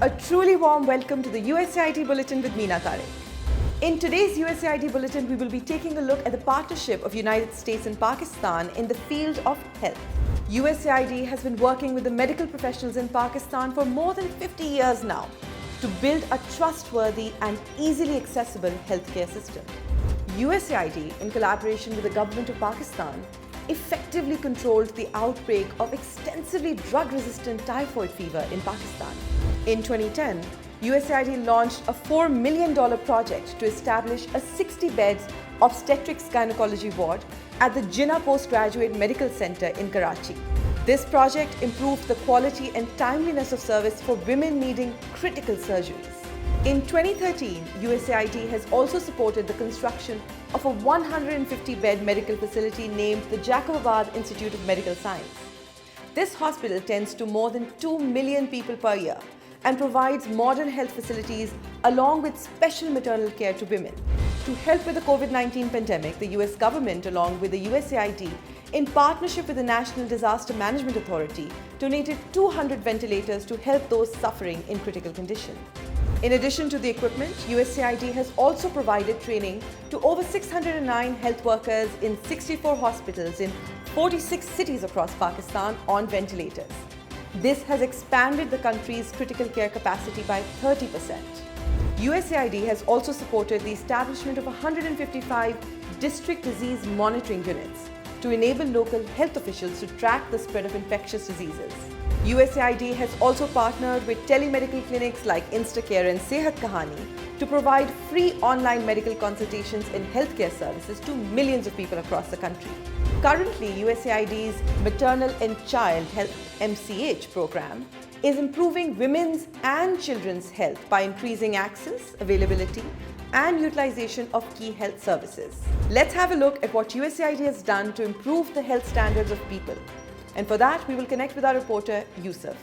A truly warm welcome to the USAID Bulletin with Meena Tare. In today's USAID Bulletin, we will be taking a look at the partnership of United States and Pakistan in the field of health. USAID has been working with the medical professionals in Pakistan for more than 50 years now to build a trustworthy and easily accessible healthcare system. USAID, in collaboration with the government of Pakistan, effectively controlled the outbreak of extensively drug-resistant typhoid fever in Pakistan. In 2010, USAID launched a $4 million project to establish a 60-bed obstetrics gynecology ward at the Jinnah Postgraduate Medical Center in Karachi. This project improved the quality and timeliness of service for women needing critical surgeries. In 2013, USAID has also supported the construction of a 150-bed medical facility named the Jacobabad Institute of Medical Science. This hospital tends to more than 2 million people per year and provides modern health facilities along with special maternal care to women. To help with the COVID-19 pandemic, the US government, along with the USAID, in partnership with the National Disaster Management Authority, donated 200 ventilators to help those suffering in critical condition. In addition to the equipment, USAID has also provided training to over 609 health workers in 64 hospitals in 46 cities across Pakistan on ventilators. This has expanded the country's critical care capacity by 30%. USAID has also supported the establishment of 155 district disease monitoring units to enable local health officials to track the spread of infectious diseases. USAID has also partnered with telemedical clinics like Instacare and Sehat Kahani to provide free online medical consultations and healthcare services to millions of people across the country. Currently, USAID's Maternal and Child Health MCH program is improving women's and children's health by increasing access, availability, and utilization of key health services. Let's have a look at what USAID has done to improve the health standards of people. And for that, we will connect with our reporter, Yusuf.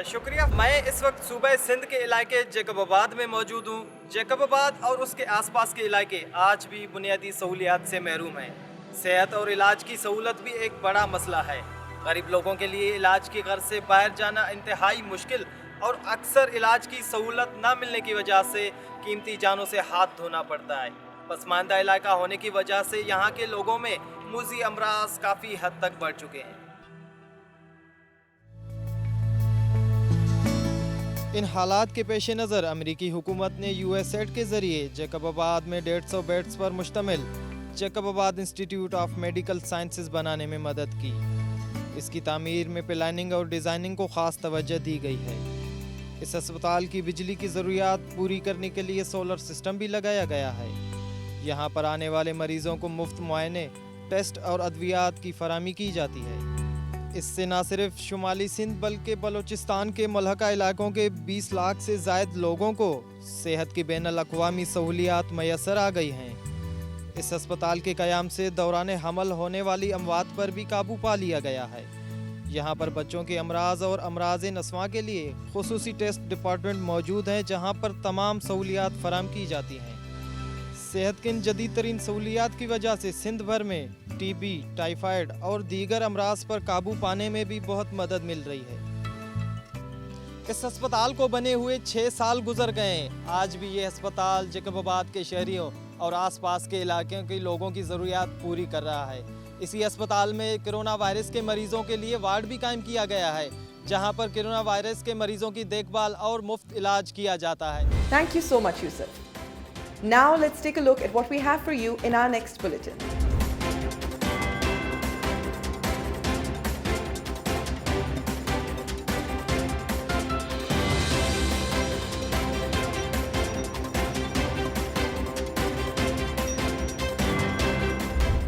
शुक्रिया। मैं इस वक्त सूबे सिंध के इलाके जैकबाबाद में मौजूद हूँ। जैकबाबाद और उसके आसपास के इलाके आज भी बुनियादी सहूलियात से महरूम हैं। सेहत और इलाज की सहूलत भी एक बड़ा मसला है। गरीब लोगों के लिए इलाज की गर्ज से बाहर जाना इंतहाई मुश्किल और अक्सर इलाज की सहूलत न मिलने की वजह से कीमती जानों से हाथ धोना पड़ता है। पसमानदा इलाका होने की वजह से यहाँ के लोगों में मुज़ी अमराज काफ़ी हद तक बढ़ चुके हैं। इन हालात के पेश नज़र अमरीकी हुकूमत ने USAID के ज़रिए जैकबाबाद में 150 बेड्स पर मुश्तमिल Jacobabad institute of medical sciences बनाने में मदद की। इसकी तामीर में प्लानिंग और डिज़ाइनिंग को ख़ास तवज्जो दी गई है। इस अस्पताल की बिजली की ज़रूरियात पूरी करने के लिए सोलर सिस्टम भी लगाया गया है। यहाँ पर आने वाले मरीज़ों को मुफ्त मुआयने, टेस्ट और अद्वियात की फराहमी की जाती है। इससे न सिर्फ शुमाली सिंध बल्कि बलूचिस्तान के मुल्हका इलाकों के 20 लाख से ज़ायद लोगों को सेहत की बैनुल अक़वामी सहूलियात मैसर आ गई हैं। इस अस्पताल के क़याम से दौरान हमल होने वाली अमवात पर भी काबू पा लिया गया है। यहाँ पर बच्चों के अमराज और अमराज नस्वा के लिए खुसूसी टेस्ट डिपार्टमेंट मौजूद हैं, जहाँ पर तमाम सहूलियात फराहम की जाती हैं। सेहत के इन जदीद तरीन सहूलियात की वजह से सिंध भर में TB, टाइफाइड और दीगर अमराज पर काबू पाने में भी बहुत मदद मिल रही है। इस अस्पताल को बने हुए 6 साल गुजर गए हैं। आज भी ये अस्पताल जैकबाबाद के शहरियों और आसपास के इलाकों के लोगों की ज़रूरियात पूरी कर रहा है। इसी अस्पताल में कोरोना वायरस के मरीज़ों के लिए वार्ड भी कायम किया गया है, जहां पर कोरोना वायरस के मरीज़ों की देखभाल और मुफ्त इलाज किया जाता है। Thank you so much, Yusuf. Now let's take a look at what we have for you in our next bulletin.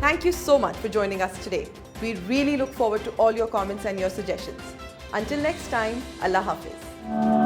Thank you so much for joining us today. We really look forward to all your comments and your suggestions. Until next time, Allah Hafiz.